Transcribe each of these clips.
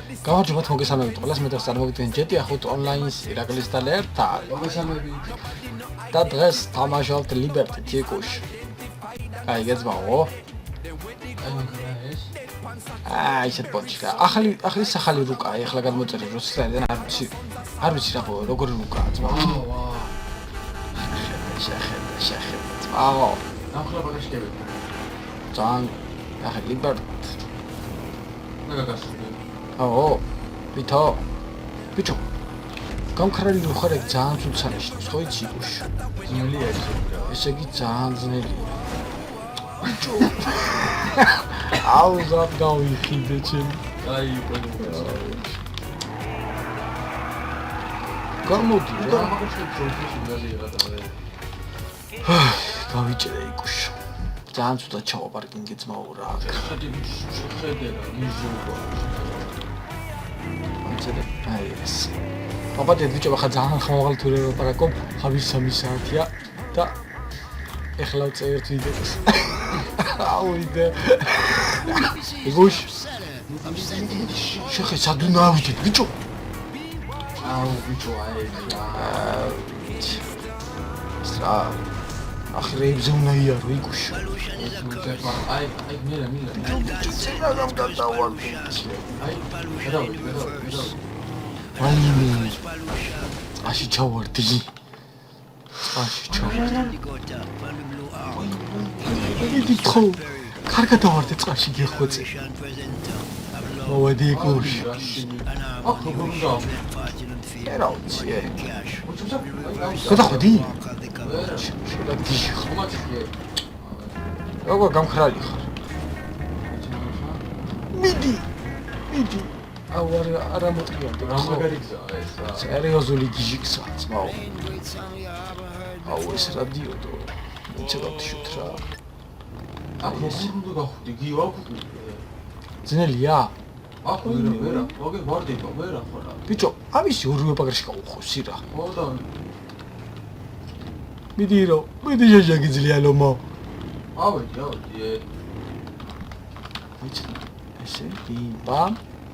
გამარჯობა მოგესალმებით ყველას, მე წარმოგიდგენთ ჯეტი ახოთ ონლაინს ირაკლის და ლერთან. მოგესალმებით. და დღეს თამაშობთ Liberty Tikush. აი გეძმაო. ისეთ პოჩკა. ახალი სახალი რუკა, ეხლა გადმოწერე რუსეთიდან არ ვიცი რა როგორი რუკაა ძმა. შეხედე. აო. ახლა ბაგაშკები. ძალიან ახლა Liberty. ნაგაგასული. აო. ბიჭო. გამქრალი ხარ ეგ ძალიან ცუცარეში, ხო იცი გუშ. ძნელია ესე იგი ძალიან ძნელია. ბიჭო. აუ ზად გავიხიდე ჩემ. აი ყველო. გამოდი რა. ბაგაშკები შოუში ძნელია და. გავიჭერე იკუშ. ძალიან ცუდა ჩავაპარკინგი ძმაო რა. შეხედე რა, მიზუღა. ამცადე. აი ეს. აბა ბიჭო ხა ძალიან ხმაღალი თურე ვაპარაკობ, ხავის 3 საათია და ეხლა წერ ვიდეოს. აუ იდე. იგუშ. შეხე სადუნავდი ბიჭო. აუ ბიჭო აი რა. სა ახრებზე უნდა იარო იგუშ. აი მილა. ცენა გამგადავარდი. აი გადავიდი. ვაიმე. აში ჩავარდი. აში ჩავარდი. იგი თქო. კარგად დავარდი წაში გიხვეწე. მოვედი იგუშ. აქ როგორ და? რა ვიცი. გადახვედი? შედაგდი. ხომათია. როგორ გამხრალი ხარ? მიდი. აუ არა მოწიავდი. რა მაგარი გზაა ეს რა. სერიოზული გიჟიქსაა ძმაო. აუ ეს რადიოდო. ცოტა შუთ რა. აქ როგორ უნდა გახვდი? გიwakуდი. ძნელია? აქ ვერა. მოგე ვარდება, ვერა ხო რა. ბიჭო, ამისი ორივე პაგრში გავუხოსი რა. ხო და მიდი შეშაგი ძლიანო. ავედი. ვიცი. ესე ბამ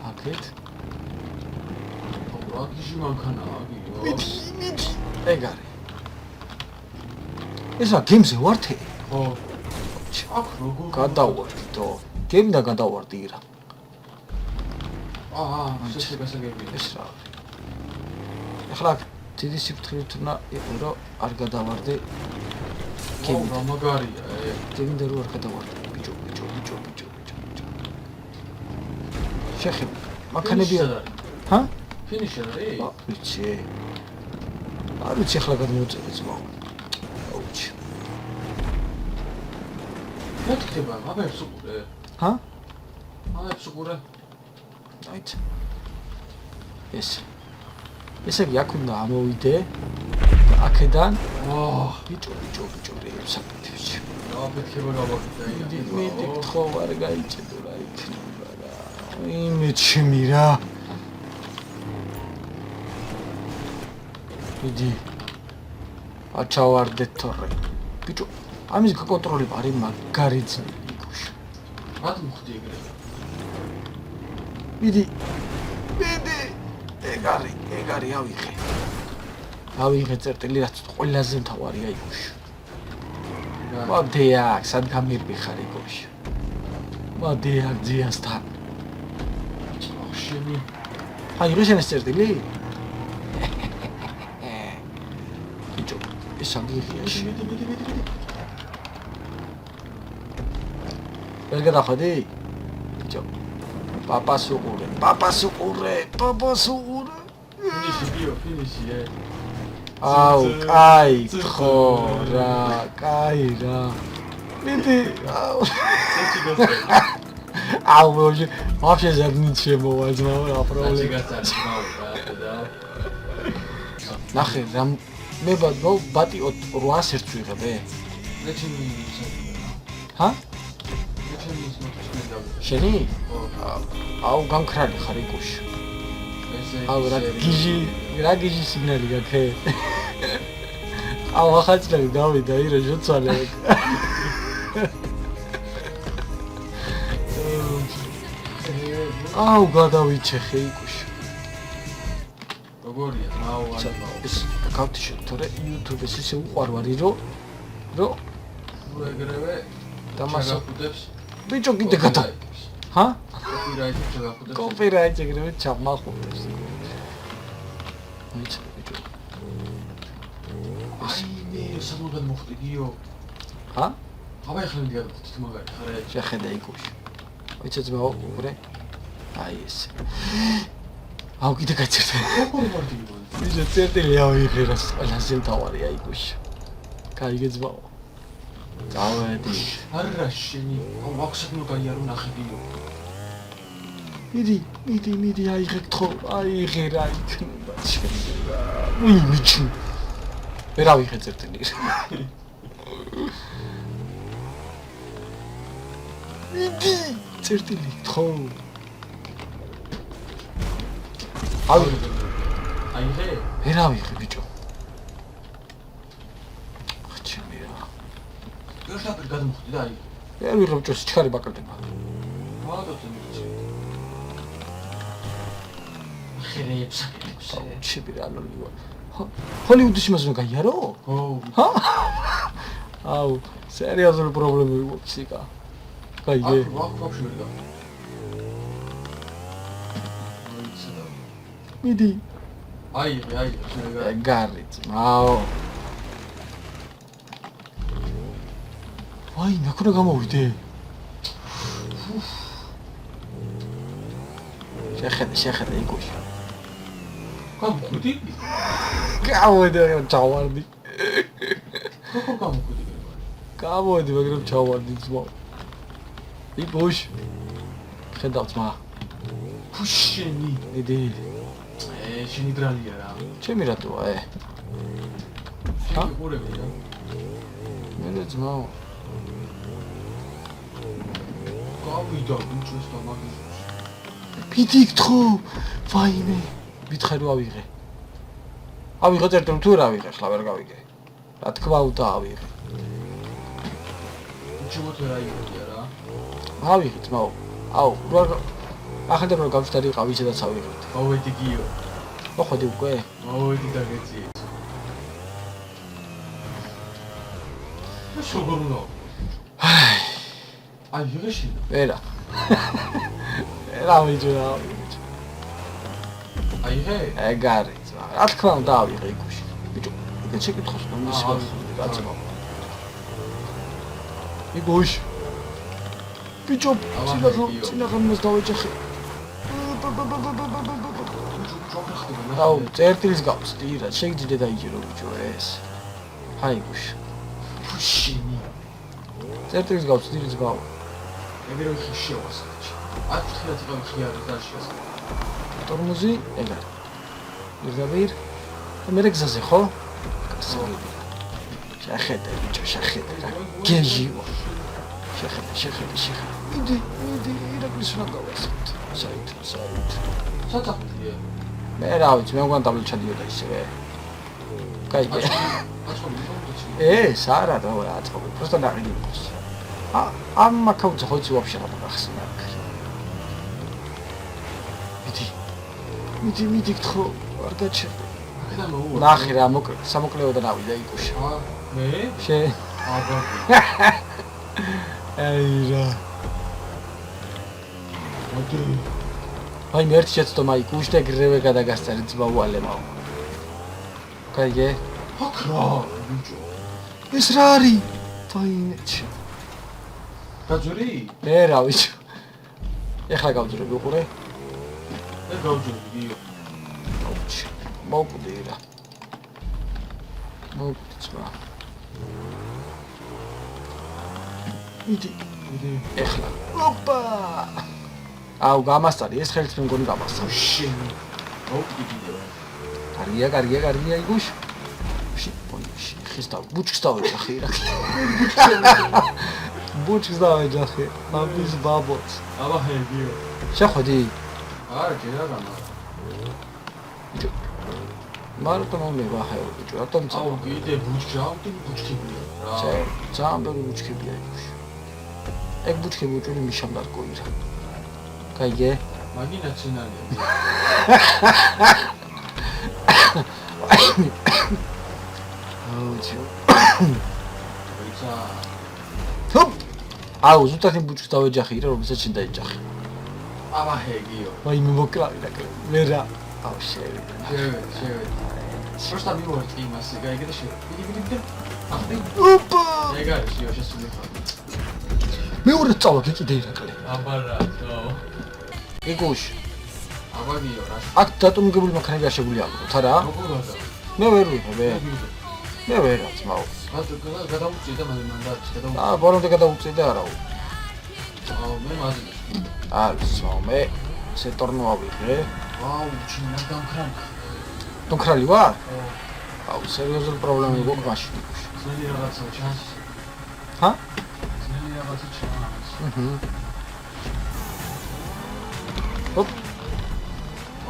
აკეთ. რა გიჟი მანქანაა გიო. მიდი. ეგარი. ესა გემზე ვართე? ხო. აქ როგორ გადავარდი თო. გემდა გადავარდი რა. შესაძლებელი. ეს რა. ეხლა დიდი სიფრთხილით უნდა იყო რომ არ გადავარდე. რა მაგარია გემდა რომ არ გადავარდე. ბიჭო. შეხებ. მანქანები ჰა? ფინიში არის? ვიცი. არ ვიცი ახლა გადმოწერე ძმა. აუჩი. მეთქება, აბებს უყურე. ჰა? აბებს უყურე. აიც. ესე იგი აქ უნდა ამოვიდე. აქედან ბიჭო რე საკეთებში. რა მეთქება გავაკეთე. მიდი ხო არ გაიჭედო რა იქნება რა. იმე ჩემი რა. მიდი. აჩავარდეთ თორე. ბიჭო, ამის გაკონტროლება არის მაგარი ძნელი გუშ. მათ მოხდი ეგრე. მიდი. ეგარი ავიღე წერტილი რაც ყველაზე მთავარია იგუშ. მოდიახ, სად გამირბიხარ იგუშ. მოდიახ ძიასთან. შენი აი რუსენის წერტილი? ბიჭო, ეს აგიღიაში. მიდი. ვერ გადახვედი? ბიჭო. პაპას უყურე. ფინიში. აუ, კაი, ხო რა, მიდი, აუ, вообще задница მოვაძმაო რა პრობლემა. ნახე, მე ბატი 800 ერთს ვიღებე? ჰა? შენი? აუ, გამქრალი ხარ იგუშ. აუ, რა გიჟი სიგნალი გაქვს? აუ, ახალწლები გავიდა, ირო ჟოცვალე. აუ გადავიჩეხე იკუში. როგორია მაო აიბაო ეს გავთიშე თორე YouTube-ს ისე უყარვარი რომ თუ ეგრევე დამასო ჩაგახუდებს ბიჭო კიდე გადა ჰა კოპირაიტი ჩაგახუდებს კოპირაიტი ეგრევე ჩამახუდებს ვიცი ბიჭო აი მე სამუდად მოხდი გიო ჰა აბა ეხლა მე გადავხდი მაგარი ხარ შეხედა იკუში ვიცი ძმაო უბრე აი ეს აუ კიდე გაჩერდა როგორ ვარდი გიო ბიჭო წერტილი ავიღერას ყველაზე მთავარია იკუში კაიგე ძმაო დავედი არა შენი ვაქსაკნო გაიარო ნახე გიო მიდი აიღე გთხოვ აიღე რა იქნება შეიძლება უი მიჩი ვერ ავიღე წერტილი მიდი წერტილი გთხოვ აიღე ვერ ავიღე ბიჭო ხჩები რა ერთად გადმოხდი და აი ვერ ვიღებ ბიჭო სიჩქარე ბაკრდება მაგათო მიჩი ხერეებს აკეთებს ჩები რა ლოლივა ჰოლივუდის იმას უნდა გაიარო ო ჰა აუ სერიოზული პრობლემები გვაქვს იკა კაიგე ვაფშე ვერ და მიდი აიღე შეგა ეგარი ძმაო ვაი ნაკურა გამოვიდე შეხედე იკუში გამოვიდი გამოვიდე ჩავარდი როგორ გამოვიდი გამოვიდი მაგრამ ჩავარდი ძმაო იკუში ხედავ ძმა ფუშენი მიდი შენი დრალია რა ჩემი რატოა შენი ყურები რა მე ძმაო გავიდა ბიჭოს და მაგის მიდი გთხო ვაიმე მითხარ რომ ავიღე წერტილი თუ რა ავიღე ხლა ვერ გავიგე რა თქმა უნდა ავიღე ბიჭო რა იგია რა ავიღე ძმაო აუ ახლა რომ გავშტარი ყავი და წავიღე მოვედი გიო მოხდი უკვე მოვედი და გეცი შეგორუნო აი ვიღეში ვერა რა ვიჯერა აიღე ეგარი ძმა რა თქმა უნდა ავიღე იკუში ბიჭო ეგ შეკითხოს რომ ის კაცო იკუში ბიჭო წინახან მას დავეჭახე აუ წერტილის გავწდი რა შეგიძლია დაიჯერო ბიჭო ეს ჰაი გუშ ფუშინი წერტილის გავწდი ძმაო ეგრე ხიშევას აქ ხილად იყო ხიარი დაშიას ტორმოზი ეგარი ირდაბիր მე გზაზე ხო შეხედე ბიჭო შეხედე რა გეჟიო შეხედე მიდი ირაკლის რა გავასწრებთ საით საწაფია მე რა ვიცი მე მგონი დაბლ ჩადიოდა ისევე კაიგე ეს არა და რა აწყობი просто ნაყიდი იყოს ამ მაქაუძე ხოიცი ვაფშე რა გახსნა მიდი გთხო არ გაჩერდე აქედან მოუვა ნახე რა სამოკლეოდან ავიდა იკუში მე შე აბა აი რა მოდი აი მე ერთი შეცდომა იკუში და ეგრევე გადაგასწარი ძმაუალემაო კაიგე აქ რა ბიჭო ეს რა არის ფაინეჩი გაძური მე რა ვიცი ეხლა გავძურები უყურე მე გავძური გიო მოვკვდი რა მოვკვდი ძმა მიდი ეხლა ოპა აუ გამასწარი ეს ხელით მე მგონი გამასწარი შენი მოვკვდი გიო კარგია იგუშ ხისტა ბუჩქს დავეჯახე რა ბუჩქს დავეჯახე ამის ბაბოც აბა ჰე გიო შეხვედი არა ჯერა გამა მარტო მომება ხე ბიჭო რატომ აუ კიდე ბუჩქებია რა ძალიან ბევრი ბუჩქებია იგუშ ეგ ბუჩქები უჭველი მიშამდარ კოირა კაიგე მაგინა ცინალია. ისა თუp აუ ზუსტად იმ ბუჩქს დავეჯახი რა რომელსაც შენ დაეჯახი აბა ჰეგიო. ვაიმე მოკრავი და ვერა აუ შევიდა შევედი. Просто მივორთ იმასე, გაიგე და შევედი. ახლა ოპა ეგ არის იო შესული ხარ. მეორე წავა გეკიდე ირაკლი აბა რა, თო. ეგუშ აბა გიო რა. აქ დატომგებული მანქანები არ შეგვიძლია აყოთ არა როგორ ვარ? მე ვერ ვიყო მე ვერა ძმაო გადავუწია და მანდატს გადავუწია. აა ბოლომდე გადავუწია და არაო მე მაზი. ალსო მე სეტორნო ავიღე აუ ჩინა დამქრანქ. დონქრალი ვარ აუ სერიოზული პრობლემები გვაქვს მაშინ ძნელი რაღაცა ჩანს. ჰა ძნელი რაღაცა ჩანს. ოპ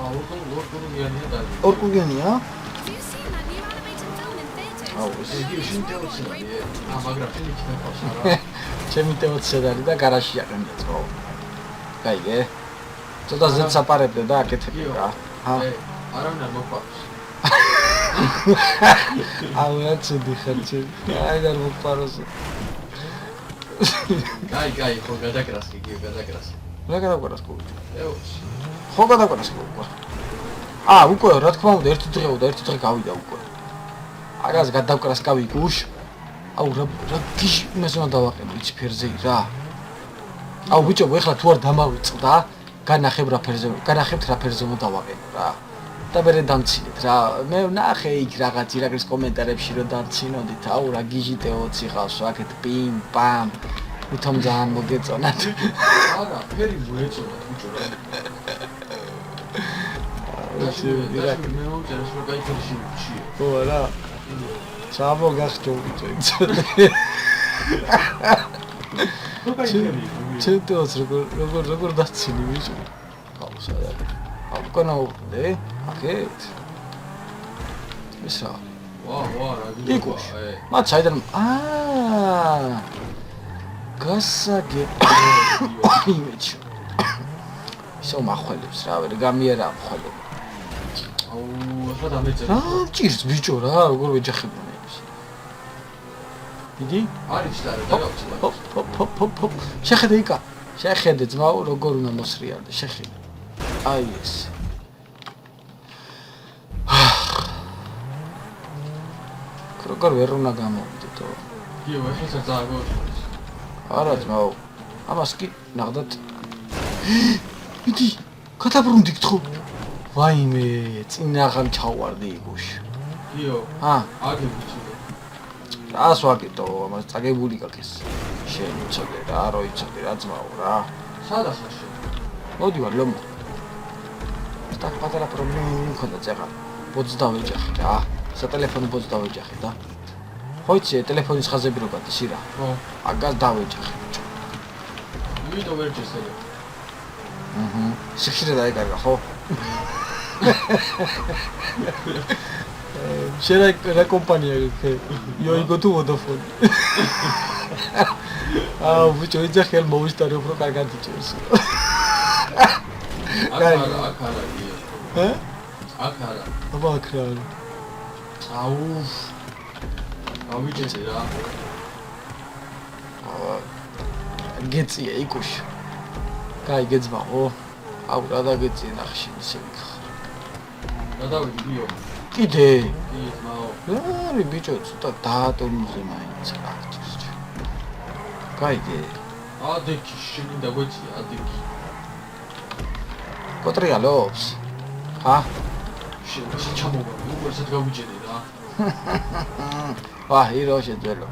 აუ ორკურიანია და ორკურიანია აუ იგი შენ თეოციალია. მაგრამ შენ იქნება ყავს არა. ჩემი თეოციალი და გარაჟში აყენდა ძმაო გაიგე ცოტა ზეც საპარებდე და აკეთებდი რა ჰა არავინ არ მოყვარს. აუ ეცედი ხარჩი აი და მოყვარს კაი ხო გადაკრას იგი გადაკრას. რა გადაგვარას კუდი ეოს. ხო გადაგვარას კუდი უკვე რა თქმა უნდა ერთი დღეო და ერთი დღე გავიდა უკვე აგას გადავკრას კავი გუშ აუ რა გიჟ იმას უნდა დავაყენო იცი ფერზე რა აუ ბიჭო ეხლა თუ არ დამავიწყდა განახებ რა ფერზე უნდა დავაყენო რა და მე დამცინეთ რა მე ნახე იქ რაღაც ირაკლის კომენტარებში რომ დამცინოდით აუ რა გიჟი თეოცი ხავს აქეთ პიმ პამ უთომ ძალიან მოგეწონათ არა ფერი მოეწონათ ბიჭო რა ირაკლი მე მომწერეს რომ კაი ფერში ვიჩიე ხო რა ჩამო გახჭო ბიჭო ჩეთოს როგორ დაცინი ბიჭო აუ სადა აუ კონაუყდე აკეთ ესა ვა რა გიგუშ მათ საიდან გასაგე იმეჩ ისო მახველებს რა ვერ გამიერა მხოლოდ აუ ახლა დამეწერე რა ჭირს ბიჭო რა როგორ ვეჯახებო მე ის დიდი არის და დაგავწია ჰოპ შეხედე იკა შეხედე ძმაო როგორ უნდა მოსრიალდე შეხედე აი ეს როგორ ვერ უნდა გამოვიდეთო გიო ახლა წააგოჩვენე არა ძმაო ამას კი ნახდათ მიდი გადაბრუნდი გთხო ვაიმე წინაღამ ჩავარდი იგუშ გიო აგე ბიჭო რას ვაკეთო ამას წაგებული გაქეს შენ იცოდე რა რო იცოდე რა ძმაო რა სადა ხარ შენ მოდი ვარ ლომო так პატარა პრობლემა მქონდა წეღა ბოძს დავეჯახე რა სატელეფონო ბოძს დავეჯახე და ხო იცი ტელეფონის ხაზები რო გადის ირა ხო აგას დავეჯახე ვიდეო ვერ ჩესელე სიხშირე დაიკარგა ხო შენ რა კომპანია გქე იოიგო თუ ვოდაფონ აუ ბიჭო იძახ ხელ მოვისტარი უფრო კარგად იჭერს აქ არა ჰა აქ არა აბა აქ რა აუ ავიჭერე რა გეწია იკუშ კაი გეძბაო აუ რა დაგეწია ნახე შენ ისე ვიქხარ რა დავიდი გიო კიდე კი მაო რა ბიჭო ცოტა დაატონუზე მაინც რა გჭირს კაიგე ადექი შენი დაგვეწია ადექი კოტრიალობს ხა შენ ჩამოვა უკვე სად გავიჭერე რა ვა ირო შეძველო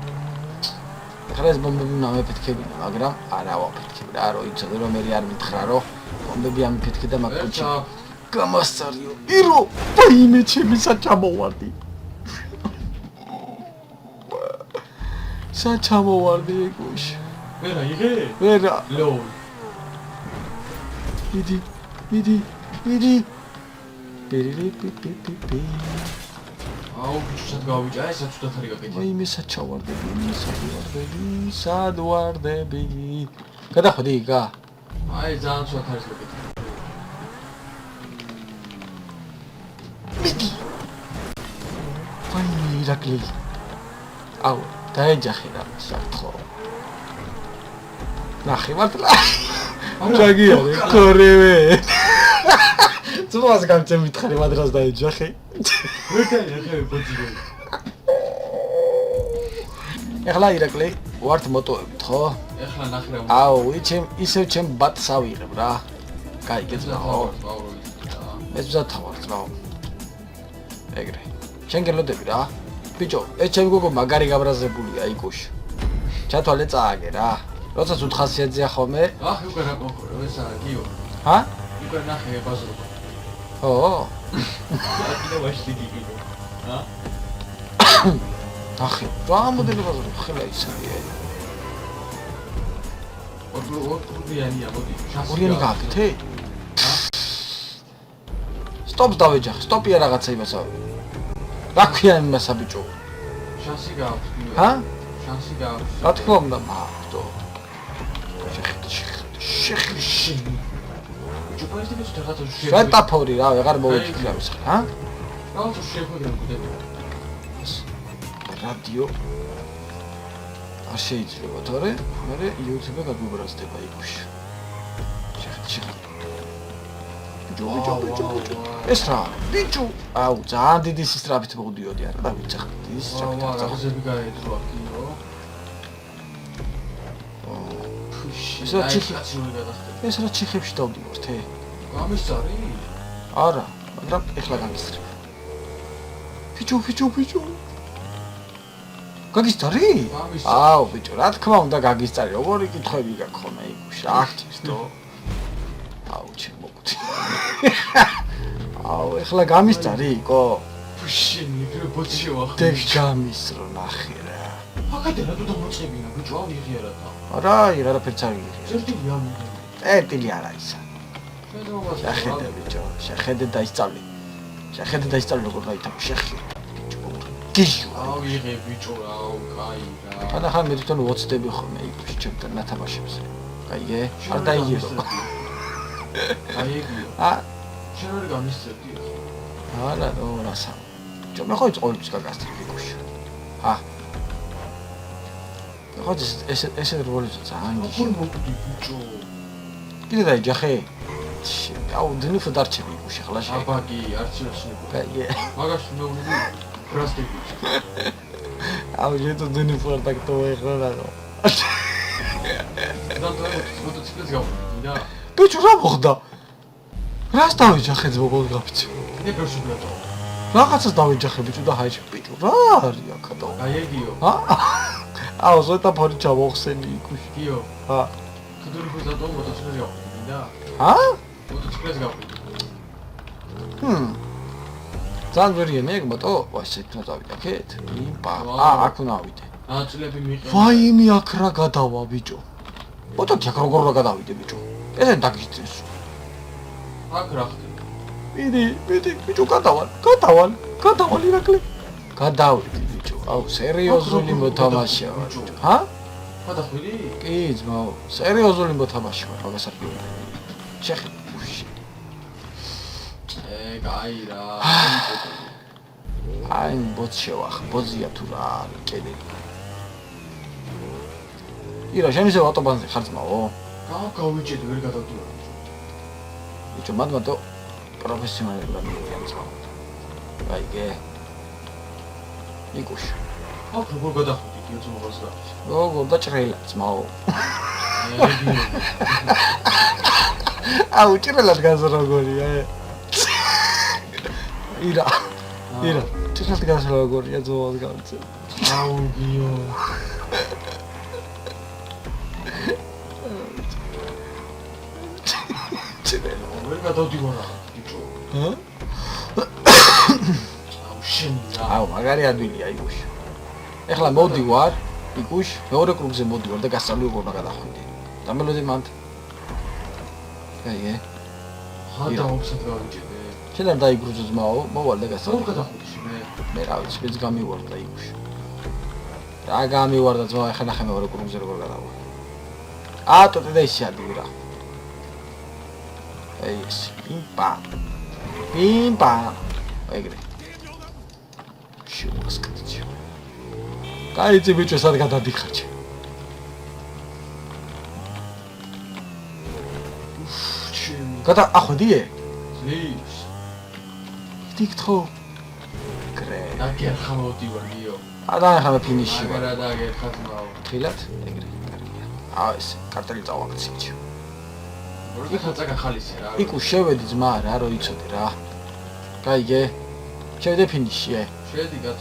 ეხლა ეს ბომბები უნდა მეფეთქებინა მაგრამ არა ვაფეთქებ რა რო იცოდე რომ მე არ მითხრა რომ ბომბები ამიფეთქე და მაგ კუჩი გამასწარიო ირო ვაიმე ჩემი საჩამოვარდი საჩამოვარდი ეგუშ ვერა იღე ვერა ლოუ მიდი პიპიპიპიპი აუ ბიჭად გავიჭა ესა ცუდად არის გაკეთე ვაიმე საჩავარდები სად ვარდები გადახვედი იგა აი ძალიან ცუდად არის გაკეთე მიდი. ვაი ირაკლი. აუ, დაეჯახე რა საფრთხო. ნახე მართლა. ჯაგია, კორევე. ძმას გამწემითხარი მადრას დაეჯახე. ვერტალი ახლა ბოძიო. ეხლა ირაკლი, ვართ მოტოებით, ხო? ეხლა ნახე რა. აუ, ისევ ჩემ ბატს ავიღებ რა. გაიგე ძმაო. ეს ბზათა ვარ ძმაო. ეგრე. შენ გელოდები რა. ბიჭო, ეს ჩემი გოგო მაგარი გაბრაზებულია იქუში. ჩათვალე წააგე რა. როცა უთხასიათზეა ხოლმე? აჰ, უკვე რა კონკრეტო, ესაა გიო. ჰა? უკვე ნახე ბაზრობა. ო. აკიდა ვაშტი გიგო. ჰა? ახი, რა მოდელი ბაზრობა ხელა ისაა. ორიანია მოდი. ორიანი გააკეთე? სტოპს დავეჯახე, სტოპია რაღაცა იმასავე. რა ქვია იმასა ბიჭო? შანსი გააქვს გიო. ჰა? შანსი გააქვს. რა თქმა უნდა, მარტო. შეხედე. ჯუპაისტების რაღაცა შეხვედრა. სვეტაფორი რა, ვეღარ მოვეჭიქრა ის, ჰა? რაღაცა შეხვედრა მკვდები. რადიო არ შეიძლება თორე მე YouTube-ზე გაგვიბრაზდება იქუში. შეხედე. ბიჭო. ეს რა? ბიჭო. აუ, ძალიან დიდი სისტრაფით მოვდიოდი არა, დავიწყე. დიდი სისტრაფით. რაღაცები გაეძრა კინო. ეს რა ჩიხი? გადახდა. ეს რა ჩიხებში დავდივართ, გამისწარი? არა, მაგრამ ეხლა გაგისწრებ. ბიჭო. გაგისწარი? აუ, ბიჭო, რა თქმა უნდა გაგისწარი. როგორი კითხვები გაქვს ხოლმე იქუში? აქტივსტო. აუ, ჩემოგდი. აუ, ეხლა გამისწარი, იკო? შენი ბოციო ახლა. დეგ გამისწრო ნახე რა. აკადე რა თუ დამოწებინა, ბიჭო, ავიღია რა. არა, არაფერს არ ვიღე. წერტილი ამიღე. წერტილი არა ისა. შეხედე ბიჭო, შეხედე და ისწავლე როგორ გაითავე, შეხედე. გიჟო. ავიღე ბიჭო რა, კაი რა. ანახან მე თვითონ ვოცდები ხოლმე იქში ჩემთან ნათამაშებს. გაიგე? არ დაიგირო. აიგიო. შენ არ გამისწრებდი ახლა. არა, რასა. ჯო მე ხო ყოველთვის გაგასწრებ იქში. ჰა. ხო ეს როლი ძალიან გიჟო. როგორ მოკვდი ბიჭო? კიდე დაიჯახე? აუ, დნიფ დარჩები იქში ახლა შე. აბაგი, არჩიოსნებო. გაიგე. მაგაში მეუბნები პრასტები. აუ, ჯეთო დნიფ არ დაგტო ეხლა რა. და მოტოციკლს გავყვი და ბიჭო რა მოხდა? რას დავეჯახე ძმობო გაფიცი? მე პერსონაჟი. რაღაცას დავეჯახე ბიჭო და ჰაიჭი ბიჭო რა არის აქადო? აიგიო. ჰა? აუ, სვეტაფორი ჩამოხსენი იქუში. გიო. ჰა. ქუდური ხუზადო მოტოციკლს გავყვი და ჰა? მოტოციკლს გავყვი. ძალიან ვერია მე მოტო, ვაი შეიძლება დავიდაქეთ? იმპა. აქ უნდა ავიდე. აწლები მიყევი. ვაიმე აქ რა გადავა ბიჭო. მოტოქი აქ როგორ რა გადავიდე ბიჭო? ესე დაგიწეს. აქ რა ხდება? მიდი ბიჭო გადავალ ირაკლი. გადავიდი ბიჭო. აუ, სერიოზული მოთამაშეა ბიჭო. ჰა? გადახვიდი? კი, ძმაო, სერიოზული მოთამაშე ვარ, მაგას არ გიყვარდა. შეხედე. კაი რა. აი, ბოციო ახ, ბოზია თუ რა არის, კედელი. ირა, შენ ისე ავტობანზე ხარ ძმაო? გავიჭედი, ვერ გადავდივარ. ბიჭო, მადმადო პროფესიონალურად მიგიან ძმაო. გაიგე. იკუშ. აქ როგორ გადახვიდი, გიო ძმობას რა. როგორ დაჭრელა ძმაო. აუ, ჭრელად გაზ როგორია. ირა, ჭრელად გაზ როგორია ძმობას გავწე. აუ, გიო. ვერ გადავდივარ ახლა, ბიჭო. ჰა? აუ, შენი რა. აუ, მაგარი ადვილია იგუში. ეხლა მოვდივარ იგუში, მეორე კლუბზე მოვდივარ და გასწავლი როგორ გადახვიდე. დამელოდი მანდ. გაიგე? ხადა ოფსად გავიჭედე. შენ არ დაიგრუზო ძმაო, მოვალ და გასწავლი. როგორ გადახვიდე მე? მე რა ვიცი, მეც გამივარდა იგუში. რა გამივარდა ძმაო, ეხლა ნახე მეორე კლუბზე როგორ გადავა. ტოტე და ისე ადვილი რა. ეს პიმპა. ეგრე. შევასკეთე. კაიცი ბიჭო, სად გადადიხარჩე? გადა ახვედიე? ძლივს. დიქთხო. კრე. დაგერხა მოდივარ გიო. ადაახლა ფინიში. აგარა დაგერხათ მაო. თილად? ეგრე. აა ეს კარტელი წავაგაცი ბიჭო. როდი ხაწაკა ხალისი რა. იქ შევედი ძმა რა რო იცოდი რა. გაიგე? შევედი ფინიში. შედი კაც.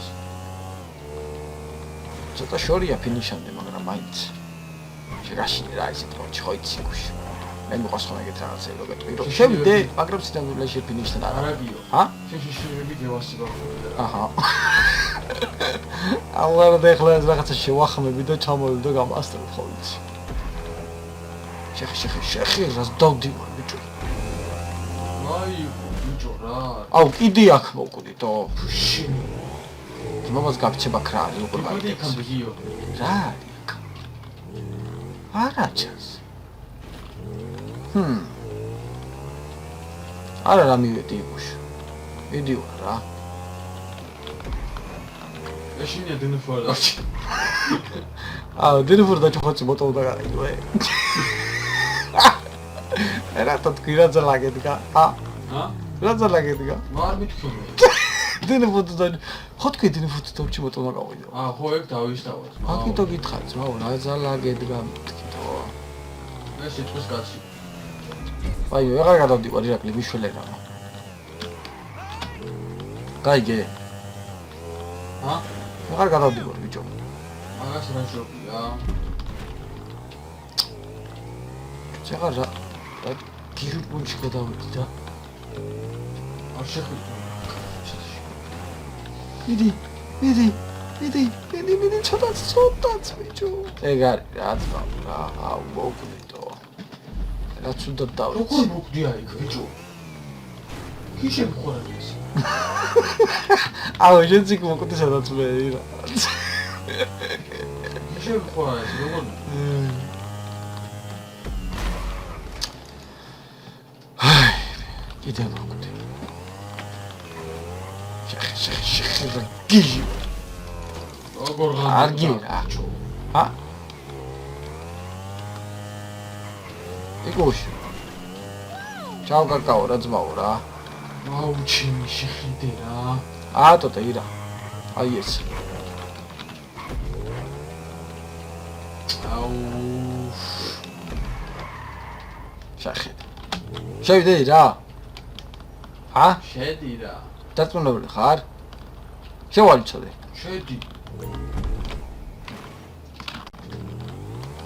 ცოტა შორია ფინიშამდე, მაგრამ მაინც. შეგაშინე რა ისეთ მოჩი ხო იცი გუშ. მე მიყვარს ხოლმე ეგეთ რაღაცები რო გეტყვი რომ შევიდე, მაგრამ სიტანულაში ფინიშთან არა. არა გიო. ჰა? შეშიშები გევასი ბახურდა. აჰა. აუარა და ახლა ეს რაღაცა შევახმები და ჩამოვიდო გამასწრებ ხო იცი. შეხი რას დავდივარ ბიჭო. აი ბიჭო რა. აუ კიდე აქ მოკვდითო. მამას გაფჩება ქრალი უკვე მაგიქა გიო. რა იქ? არა ჩანს. არა რა მივედი იგუშ. მიდივარ რა. ეშინია დინფორდა. აუ დინფორდა ჩხოცი მოტოვდა გაიგე. Era tot cuidado la que diga. Ah. Cuidado la que diga. მარ მithქიმე. დინე ფოტო და ხოთქი დინე ფოტო თოქში მოტონა გავიდო. ხო ეგ დავისტავოთ. აკითო გითხარ ძმა, რა ზალა გედგა მithქითო. ეს სიტყვის კაცი. აი, ვეღარ გადავდივარ ირაკლი მიშველერა. გაიგე. ჰა? ვეღარ გადავდივარ ბიჭო. მაგას რა შობია? ცეღარ რა გირბუნში გადავედი და არ შეხვიდე. მიდი ცოტაც ბიჭო. ეგ არის რა თქმა უნდა, აუ მოკვდითო. რაც უნდა დავიცი. როგორ მოკვდია იქ ბიჭო? კი შემხორები ეს. აუ შენც იქ მოკვდი სადაც მე რა. შემხორა ეს როგორ? კიდე მოკვდი. შეხი გიჟი. როგორ არგი რა. ჰა? იგუშ. ჩაო კაკაო რა ძმაო რა. მაუჩინი შეხედე რა. ატოტე ირა. აი ეს. აუ. შეხედე. შევიდე რა. ჰა? შედი რა. დაწუნებული ხარ? შევალიცოდე. შედი.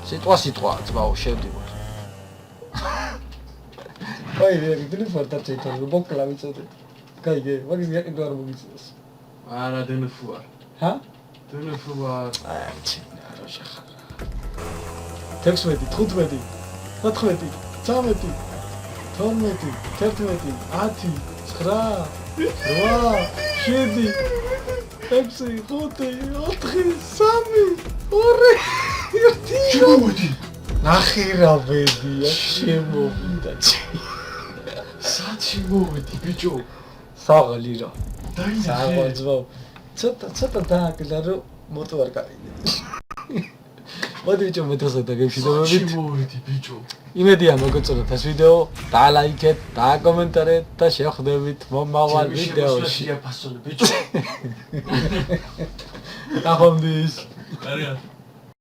სიტყვა ძმაო შევდივარ. აი მე დინფორდა წეითო მოკლა ვიცოდე. გაიგე, მაგის გაყიდო არ მოგიწევს. არა დინფუარ. ჰა? დინფუარ. აი ჩინა რა შეხარ. 16, 15, 14, 13, 12, 11, 10, 9, 8, 7, 6, 5, 4, 3, 2, 1. შემოვედი. ნახე რა ვედია, შემოვიდა. სად შემოვედი ბიჭო? საღალი რა. დაინახე. საღვაძო. ცოტა დააკლა რომ მოტო არ გავიდე. მოდი ბიჭო მეტოსა და გეშიდობებით. შემოვედი ბიჭო. იმედია მოგეწონათ ეს ვიდეო, დალაიქეთ, დააკომენტარეთ და შევხვდებით მომავალ ვიდეოში. შეაფასონე ბიჭო. ნახვამდის. კარგად.